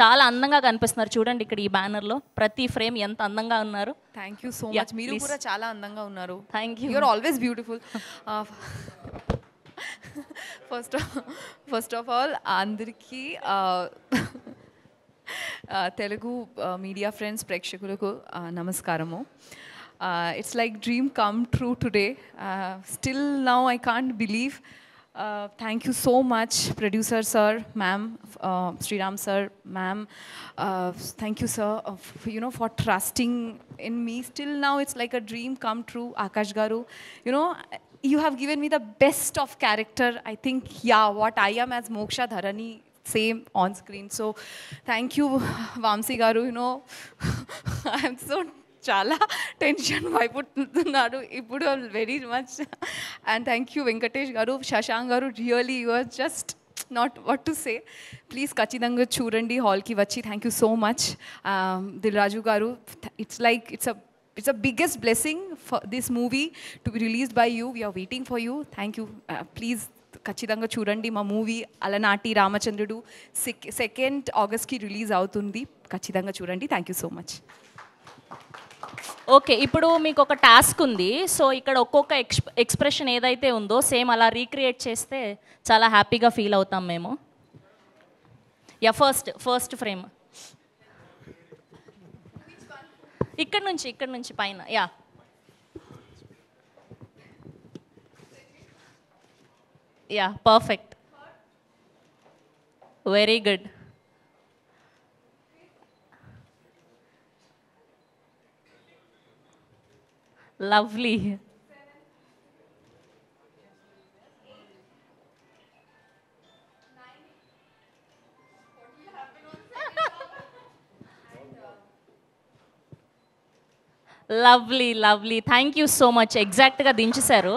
చాలా అందంగా కనిపిస్తున్నారు. చూడండి ఇక్కడ ఈ బ్యానర్లో ప్రతి ఫ్రేమ్ ఎంత అందంగా ఉన్నారు. Thank you so much. మీరు కూడా చాలా అందంగా ఉన్నారు. Thank you. You are always beautiful. First of all అందరికీ తెలుగు మీడియా ఫ్రెండ్స్ ప్రేక్షకులకు నమస్కారము. It's like dream come true today. Still now I can't believe. Thank you so much, producer sir, ma'am, Sriram sir, ma'am. Thank you, sir, for trusting in me. Still now it's like a dream come true. Akash garu, you have given me the best of character. I think, what I am as Moksha Dharani, same on screen. So thank you, Vamsi garu. I am so చాలా tension భయపడుతున్నాడు ఇప్పుడు very much. And thank you Venkatesh garu, Shashank garu, really you are just not what to say. Please ఖచ్చితంగా చూడండి హాల్కి వచ్చి. Thank you so much. Dil Raju garu, it's a biggest blessing for this movie to be released by you. We are waiting for you. Thank you. Please ఖచ్చితంగా చూడండి మా movie అలనాటి రామచంద్రుడు 2nd ఆగస్ట్కి release అవుతుంది. ఖచ్చితంగా చూడండి. Thank you so much. Okay, ఇప్పుడు మీకు ఒక టాస్క్ ఉంది. సో ఇక్కడ ఒక్కొక్క ఎక్స్ప్రెషన్ ఏదైతే ఉందో సేమ్ అలా రీక్రియేట్ చేస్తే చాలా హ్యాపీగా ఫీల్ అవుతాం మేము. ఫస్ట్ ఫ్రేమ్ ఇక్కడ నుంచి పైన. Perfect, very good. Lovely. Lovely. Thank you so much. Exact ga దించేశారు.